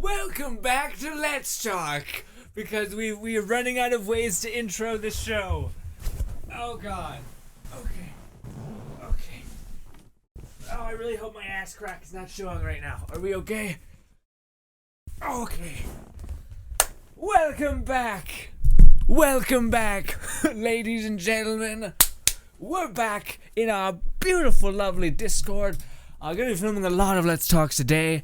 Welcome back to Let's Talk, because we are running out of ways to intro the show. Oh god. Okay. Oh, I really hope my ass crack is not showing right now. Are we okay? Okay. Welcome back, ladies and gentlemen. We're back in our beautiful, lovely Discord. I'm gonna be filming a lot of Let's Talks today.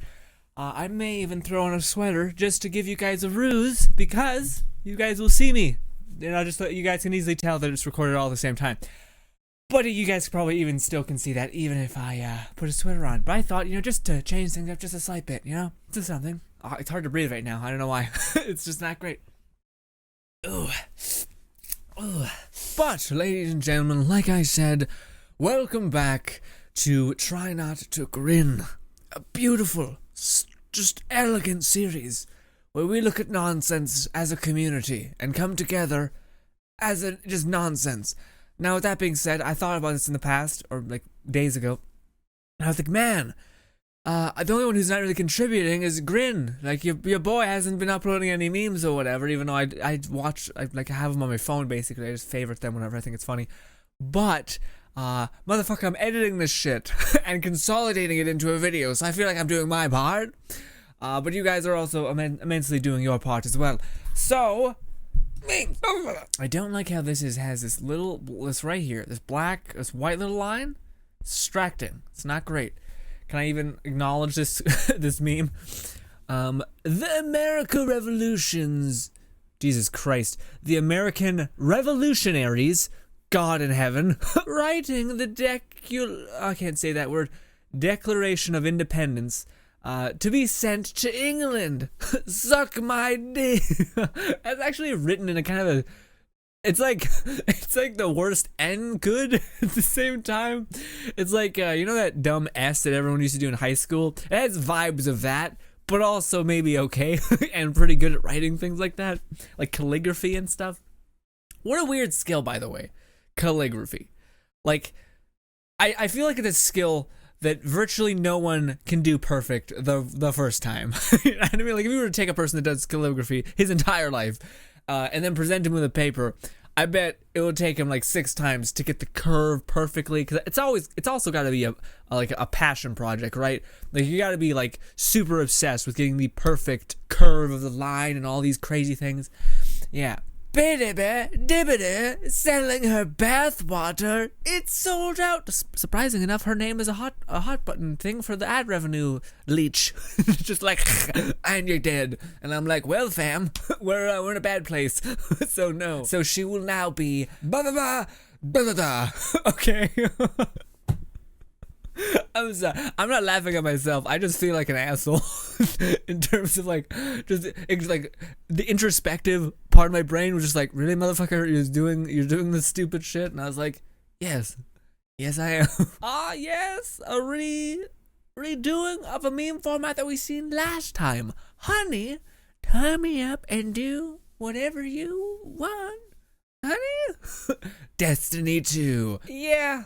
I may even throw on a sweater just to give you guys a ruse, because you guys will see me. And I'll just let you guys can easily tell that it's recorded all at the same time. But you guys probably even still can see that even if I put a sweater on. But I thought, just to change things up just a slight bit, just something. It's hard to breathe right now. I don't know why. It's just not great. Ooh. But, ladies and gentlemen, like I said, welcome back to Try Not to Grin. A beautiful, just elegant series where we look at nonsense as a community and come together as just nonsense. Now, with that being said, I thought about this in the past, or like days ago, and I was like, man, the only one who's not really contributing is Grin. Like, your boy hasn't been uploading any memes or whatever, even though I have them on my phone, basically. I just favorite them whenever I think it's funny. But, motherfucker, I'm editing this shit and consolidating it into a video, so I feel like I'm doing my part. But you guys are also immensely doing your part as well. So, I don't like how this has this right here, this white little line. It's distracting. It's not great. Can I even acknowledge this this meme? The American Revolutions. Jesus Christ. The American Revolutionaries, God in heaven, writing the I can't say that word. Declaration of Independence, to be sent to England. Suck my dick. That's actually written in a kind of a. It's like the worst and good at the same time. It's like that dumb S that everyone used to do in high school. It has vibes of that, but also maybe okay and pretty good at writing things like that, like calligraphy and stuff. What a weird skill, by the way, calligraphy. Like, I feel like it's a skill that virtually no one can do perfect the first time. I mean, like, if you were to take a person that does calligraphy his entire life, and then present him with a paper, I bet it would take him like 6 times to get the curve perfectly. Cause it's also got to be a passion project, right? Like, you got to be like super obsessed with getting the perfect curve of the line and all these crazy things. Yeah. Biddy-biddy, selling her bathwater. It's sold out. Surprising enough, her name is a hot button thing for the ad revenue leech. Just like, and you're dead. And I'm like, well, fam, we're in a bad place. So no. So she will now be okay. I'm sorry. I'm not laughing at myself. I just feel like an asshole in terms of like the introspective part of my brain was just like, really, motherfucker, you're doing this stupid shit, and I was like, yes, I am. Yes, a redoing of a meme format that we seen last time. Honey, turn me up and do whatever you want. Honey, Destiny 2. Yeah,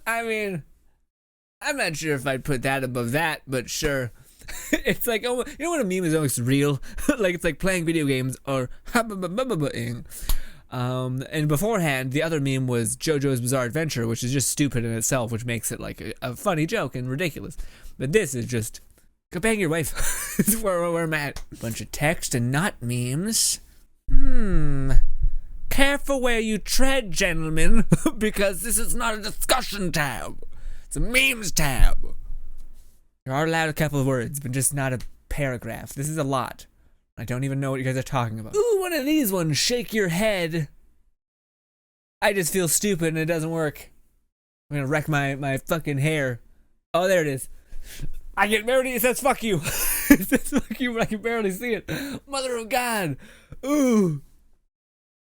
I mean, I'm not sure if I'd put that above that, but sure. It's like, oh, you know when a meme is almost real? Like, it's like playing video games or and beforehand, the other meme was JoJo's Bizarre Adventure, which is just stupid in itself, which makes it like a funny joke and ridiculous. But this is just, go bang your wife. This is where I'm at. Bunch of text and not memes. Careful where you tread, gentlemen, because this is not a discussion tab. It's a memes tab. You are allowed a couple of words, but just not a paragraph. This is a lot. I don't even know what you guys are talking about. Ooh, one of these ones. Shake your head. I just feel stupid and it doesn't work. I'm gonna wreck my fucking hair. Oh, there it is. I can barely. It says fuck you. It says fuck you, but I can barely see it. Mother of God. Ooh.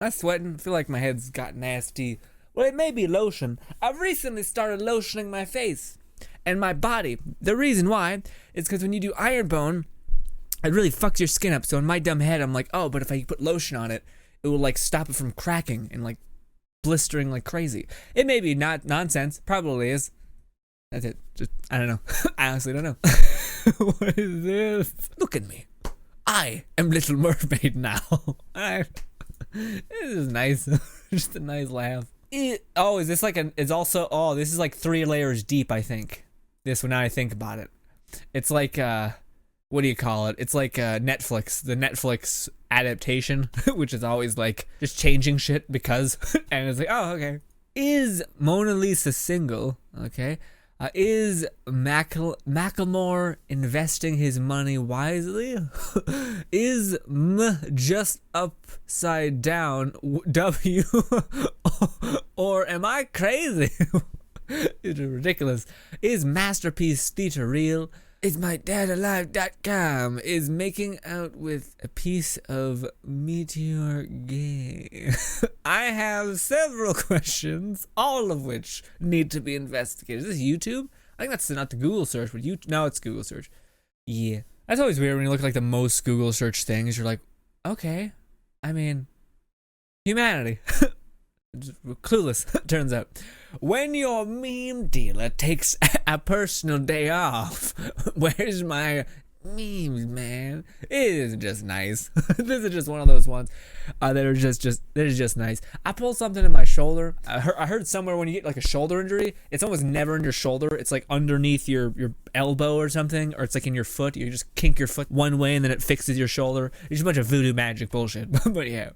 I'm sweating. I feel like my head's got nasty. Well, it may be lotion. I've recently started lotioning my face and my body. The reason why is because when you do ironbone, it really fucks your skin up. So in my dumb head, I'm like, oh, but if I put lotion on it, it will like stop it from cracking and like blistering like crazy. It may be not nonsense. Probably is. That's it. Just, I don't know. I honestly don't know. What is this? Look at me. I am Little Mermaid now. Alright. This is nice. Just a nice laugh. Is this like it's also, this is like 3 layers deep, I think. This one, now I think about it. It's like, what do you call it? It's like Netflix, the Netflix adaptation, which is always like just changing shit because, and it's like, oh, okay. Is Mona Lisa single? Okay. Is Macklemore investing his money wisely? Is just upside down W? Or am I crazy? It's ridiculous. Is Masterpiece Theater real? Is MyDadAlive.com is making out with a piece of meteor gay? I have several questions, all of which need to be investigated. Is this YouTube? I think that's not the Google search, but no, it's Google search. Yeah. That's always weird when you look at like the most Google search things. You're like, okay, I mean, humanity. Clueless, turns out. When your meme dealer takes a personal day off, where's my memes, man? It is just nice. This is just one of those ones that are just nice. I pulled something in my shoulder. I heard somewhere when you get like a shoulder injury, it's almost never in your shoulder. It's like underneath your elbow or something, or it's like in your foot. You just kink your foot one way and then it fixes your shoulder. It's just a bunch of voodoo magic bullshit. But yeah.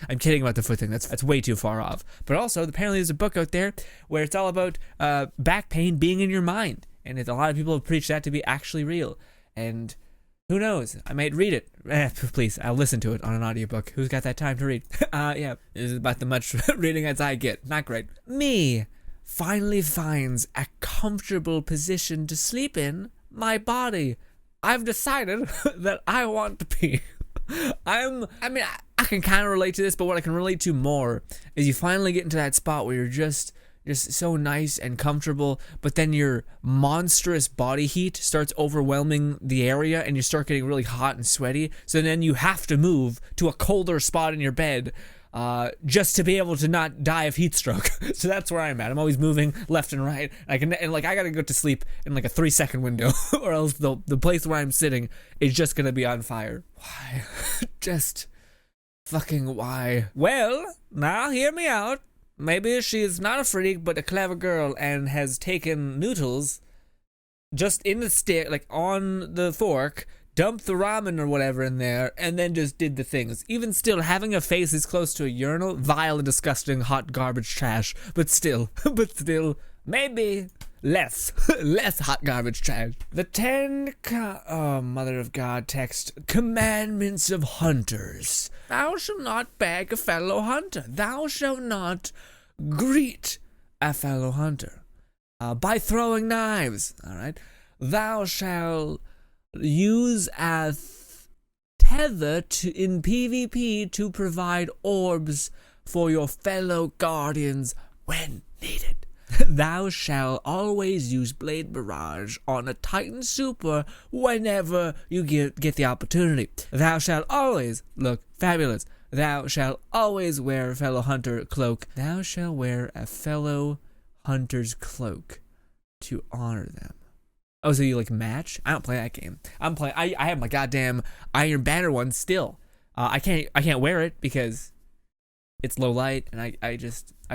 I'm kidding about the foot thing. That's way too far off. But also, apparently there's a book out there where it's all about back pain being in your mind. And a lot of people have preached that to be actually real. And who knows? I might read it. Please, I'll listen to it on an audiobook. Who's got that time to read? Yeah, this is about the much reading as I get. Not great. Me finally finds a comfortable position to sleep in. My body. I've decided that I want to pee. I can kind of relate to this, but what I can relate to more is you finally get into that spot where you're just so nice and comfortable, but then your monstrous body heat starts overwhelming the area and you start getting really hot and sweaty. So then you have to move to a colder spot in your bed just to be able to not die of heat stroke. So that's where I'm at. I'm always moving left and right. I gotta go to sleep in like a 3-second window, or else the place where I'm sitting is just gonna be on fire. Why? Just fucking why? Well, now hear me out. Maybe she's not a freak, but a clever girl, and has taken noodles just in the stick, like on the fork, dumped the ramen or whatever in there, and then just did the things. Even still, having a face this close to a urinal, vile and disgusting hot garbage trash, but still, maybe less hot garbage trash. The 10 Mother of God text, commandments of hunters. Thou shalt not beg a fellow hunter. Thou shalt not greet a fellow hunter by throwing knives. All right. Thou shalt use a tether in PvP to provide orbs for your fellow guardians when needed. Thou shalt always use Blade Barrage on a Titan Super whenever you get the opportunity. Thou shalt always look fabulous. Thou shalt always wear a fellow hunter cloak. Thou shalt wear a fellow hunter's cloak to honor them. Oh, so you like match? I don't play that game. I have my goddamn Iron Banner one still. I can't wear it because it's low light, and I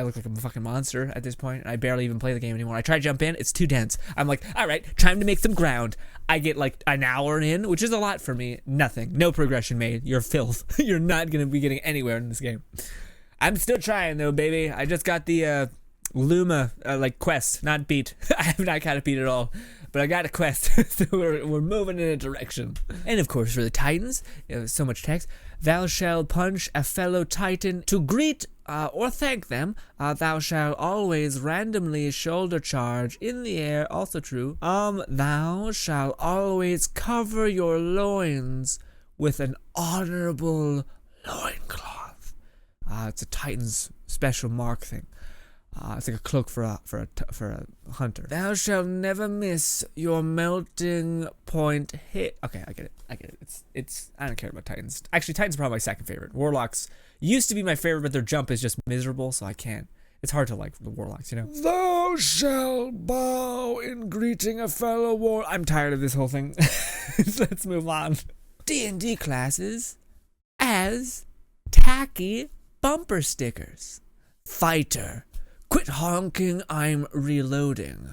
look like a fucking monster at this point, and I barely even play the game anymore. I try to jump in, it's too dense. I'm like, all right, time to make some ground. I get like an hour in, which is a lot for me. Nothing, no progression made. You're filth. You're not gonna be getting anywhere in this game. I'm still trying though, baby. I just got the Luma quest, not beat. I have not got a beat at all. But I got a quest, so we're moving in a direction. And of course, for the Titans, so much text. Thou shalt punch a fellow Titan to greet or thank them. Thou shalt always randomly shoulder charge in the air. Also true. Thou shalt always cover your loins with an honorable loincloth. It's a Titan's special mark thing. It's like a cloak for a hunter. Thou shalt never miss your melting point hit. Okay, I get it. It's I don't care about Titans. Actually, Titans are probably my second favorite. Warlocks used to be my favorite, but their jump is just miserable, so I can't. It's hard to like the Warlocks, you know. Thou shalt bow in greeting a fellow war. I'm tired of this whole thing. Let's move on. D&D classes as tacky bumper stickers. Fighter, quit honking, I'm reloading.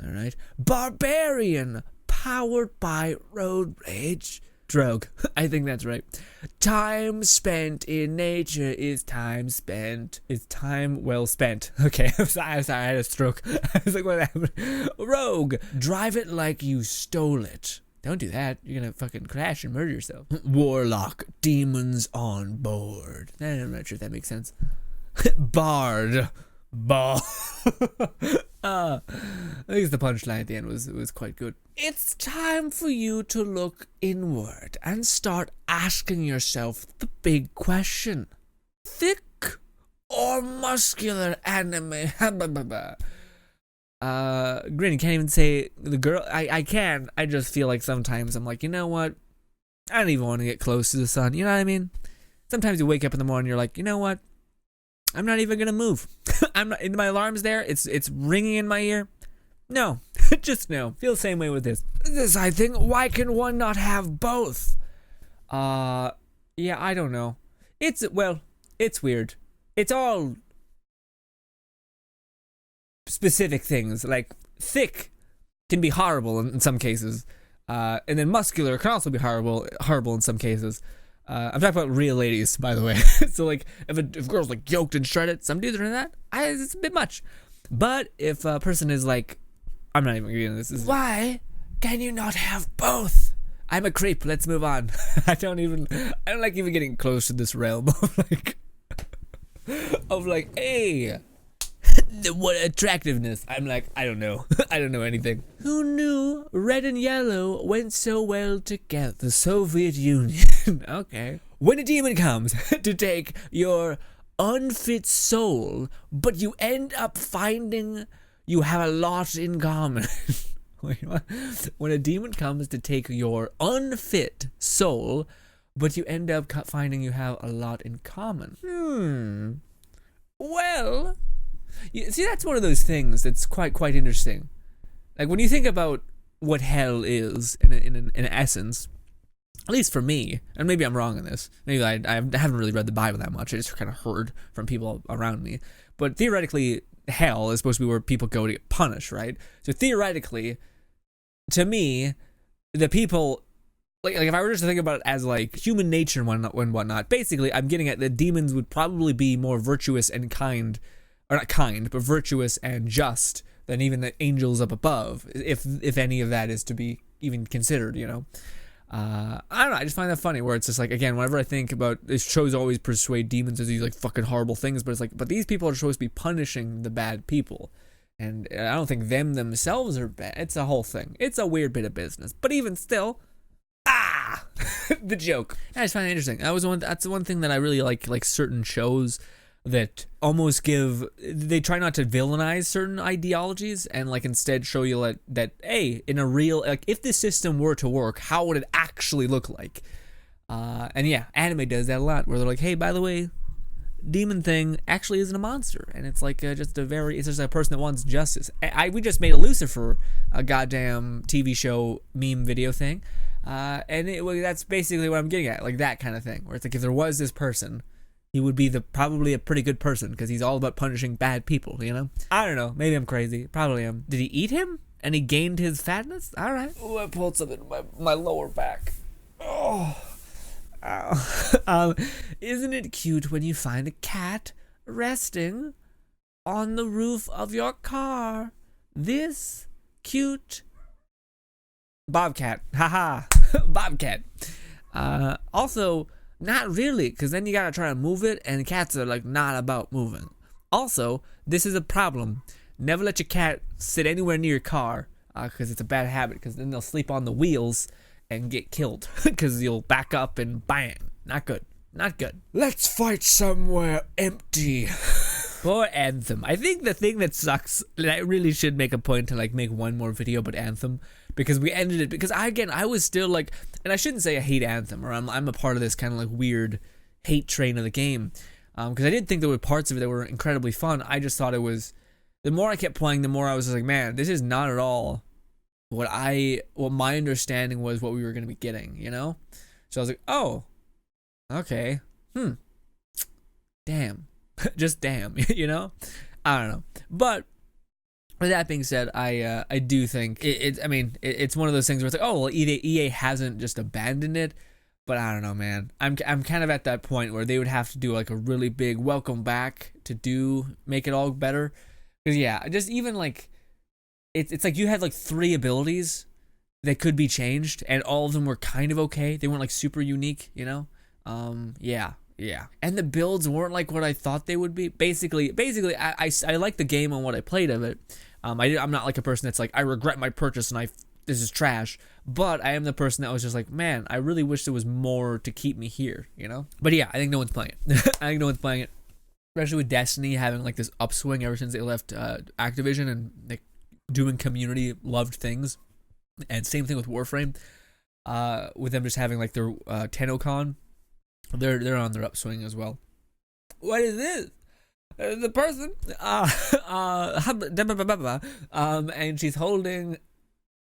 Alright. Barbarian, powered by road rage. Drogue, I think that's right. Time spent in nature is time spent. Is time well spent. Okay, I'm sorry, I had a stroke. I was like, what happened? Rogue, drive it like you stole it. Don't do that. You're gonna fucking crash and murder yourself. Warlock, demons on board. I'm not sure if that makes sense. Bard. Ball. At least the punchline at the end was quite good. It's time for you to look inward and start asking yourself the big question. Thick or muscular anime? Grin can't even say the girl. I can. I just feel like sometimes I'm like, you know what? I don't even want to get close to the sun. You know what I mean? Sometimes you wake up in the morning, you're like, you know what? I'm not even gonna move. I'm not. My alarm's there. It's ringing in my ear. No, just no. Feel the same way with this. This, I think. Why can one not have both? Yeah, I don't know. It's weird. It's all specific things. Like thick can be horrible in some cases, and then muscular can also be horrible in some cases. I'm talking about real ladies, by the way. So like, if girls like yoked and shredded, some dudes are in that. It's a bit much. But if a person is like, I'm not even gonna get into this. Why can you not have both? I'm a creep. Let's move on. I don't like even getting close to this realm of like, hey, what attractiveness. I'm like, I don't know. I don't know anything. Who knew red and yellow went so well together? The Soviet Union. Okay. When a demon comes to take your unfit soul, but you end up finding you have a lot in common. Wait, what? When a demon comes to take your unfit soul, but you end up finding you have a lot in common. Well, see, that's one of those things that's quite interesting. Like when you think about what hell is in essence, at least for me, and maybe I'm wrong in this. Maybe I haven't really read the Bible that much. I just kind of heard from people around me. But theoretically, hell is supposed to be where people go to get punished, right? So theoretically, to me, the people, like if I were just to think about it as like human nature and whatnot, basically I'm getting at that demons would probably be more virtuous and kind, or not kind, but virtuous and just than even the angels up above, if any of that is to be even considered, you know. I don't know, I just find that funny where it's just like, again, whenever I think about this, shows always persuade demons as these like fucking horrible things, but it's like, but these people are supposed to be punishing the bad people, and I don't think them themselves are bad. It's a whole thing. It's a weird bit of business, but even still, the joke. I just find it interesting. That's the one thing that I really like certain shows that almost they try not to villainize certain ideologies and like instead show you that hey, in a real, like if this system were to work, how would it actually look like? And yeah, anime does that a lot where they're like, hey, by the way, demon thing actually isn't a monster, and it's like it's just a person that wants justice. We just made a Lucifer a goddamn TV show meme video thing, and that's basically what I'm getting at, like that kind of thing where it's like if there was this person, he would be probably a pretty good person because he's all about punishing bad people, you know? I don't know. Maybe I'm crazy. Probably am. Did he eat him and he gained his fatness? All right. Oh, I pulled something in my lower back. Oh. Ow. Isn't it cute when you find a cat resting on the roof of your car? This cute bobcat. Haha. Bobcat. Also, not really, because then you gotta try to move it, and cats are like not about moving. Also, this is a problem. Never let your cat sit anywhere near your car, because it's a bad habit, because then they'll sleep on the wheels and get killed, because you'll back up and bang. Not good. Not good. Let's fight somewhere empty. Poor Anthem. I think the thing that sucks, and I really should make a point to like make one more video about Anthem, because we ended it, because I was still like, and I shouldn't say I hate Anthem, or I'm a part of this kind of like weird hate train of the game, because I did think there were parts of it that were incredibly fun. I just thought it was, the more I kept playing, the more I was just like, man, this is not at all what my understanding was what we were going to be getting, you know? So I was like, oh, okay. Damn. Just damn, you know? I don't know. But with that being said, I do think it's one of those things where it's like, oh, well, EA hasn't just abandoned it, but I don't know, man. I'm kind of at that point where they would have to do like a really big welcome back to make it all better. Because yeah, just even like it's like you had like 3 abilities that could be changed, and all of them were kind of okay. They weren't like super unique, you know? Yeah. And the builds weren't like what I thought they would be. Basically, I like the game on what I played of it. I'm not like a person that's like, I regret my purchase and this is trash. But I am the person that was just like, man, I really wish there was more to keep me here, you know? But yeah, I think no one's playing it. I think no one's playing it. Especially with Destiny having like this upswing ever since they left Activision and like doing community loved things. And same thing with Warframe. With them just having like their TennoCon. They're on their upswing as well. What is this? The person, and she's holding.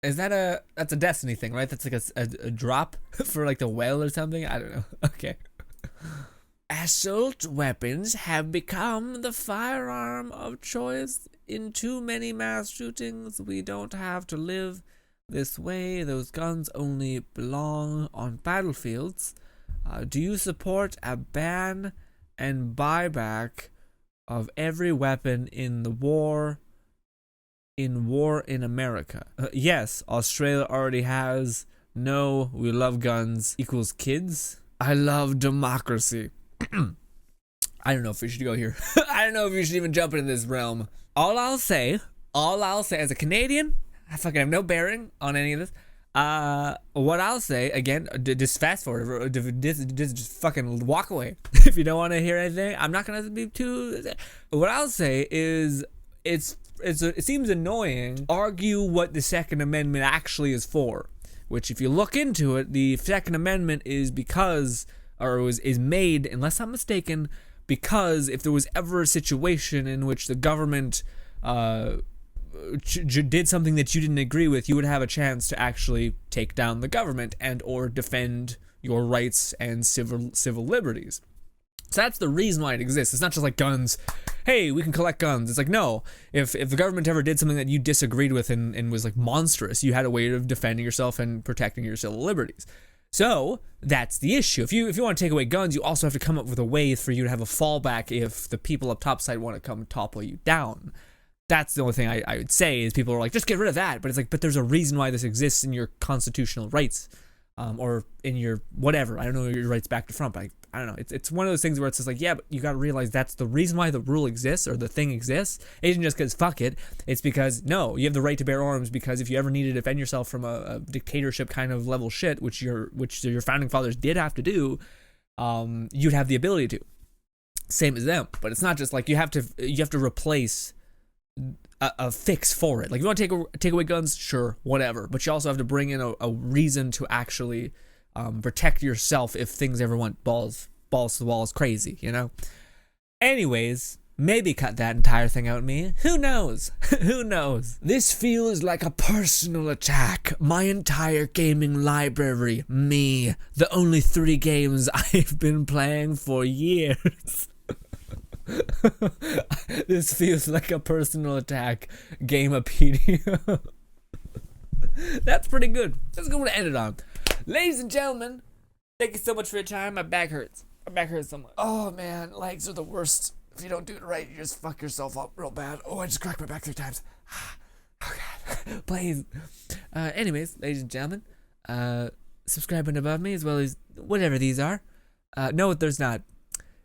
That's a Destiny thing, right? That's like a drop for like the whale or something. I don't know. Okay. Assault weapons have become the firearm of choice in too many mass shootings. We don't have to live this way. Those guns only belong on battlefields. Do you support a ban and buyback of every weapon in the war in America? Yes, Australia already has. No, we love guns equals kids. I love democracy. I don't know if we should go here. I don't know if we should even jump into this realm. All I'll say as a Canadian, I fucking have no bearing on any of this. What I'll say again, just fast forward, just fucking walk away if you don't want to hear anything. I'm not gonna be too. What I'll say is, it seems annoying. Argue what the Second Amendment actually is for, which if you look into it, the Second Amendment is is made, unless I'm mistaken, because if there was ever a situation in which the government did something that you didn't agree with, you would have a chance to actually take down the government and or defend your rights and civil liberties. So that's the reason why it exists. It's not just like guns. Hey, we can collect guns. It's like, no, if the government ever did something that you disagreed with and was like monstrous, you had a way of defending yourself and protecting your civil liberties. So that's the issue. If you want to take away guns, you also have to come up with a way for you to have a fallback if the people up top side want to come topple you down. That's the only thing I would say is people are like, just get rid of that. But it's like, but there's a reason why this exists in your constitutional rights, or in your whatever. I don't know your rights back to front, but I don't know. It's one of those things where it's just like, yeah, but you got to realize that's the reason why the rule exists or the thing exists. It isn't just because fuck it. It's because, no, you have the right to bear arms because if you ever needed to defend yourself from a dictatorship kind of level shit, which your founding fathers did have to do, you'd have the ability to. Same as them. But it's not just like you have to replace a fix for it. Like, if you want to take away guns, sure, whatever. But you also have to bring in a reason to actually protect yourself if things ever went balls to the wall is crazy, you know? Anyways, maybe cut that entire thing out of me. Who knows? Who knows? This feels like a personal attack. My entire gaming library. Me. The only 3 games I've been playing for years. This feels like a personal attack. Gamepedia. That's pretty good. That's a good one to end it on. Ladies and gentlemen, thank you so much for your time. My back hurts. My back hurts so much. Oh man, legs are the worst. If you don't do it right, you just fuck yourself up real bad. Oh, I just cracked my back 3 times. Oh god. Please. Anyways, ladies and gentlemen, subscribe button above me as well as whatever these are. No, there's not.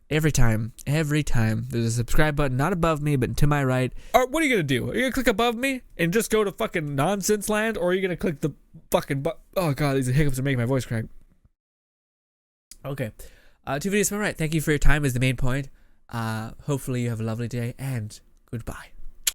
Every time, there's a subscribe button, not above me, but to my right. Or what are you going to do? Are you going to click above me and just go to fucking nonsense land? Or are you going to click the fucking oh god, these hiccups are making my voice crack. Okay. 2 videos to my right. Thank you for your time is the main point. Hopefully you have a lovely day, and goodbye.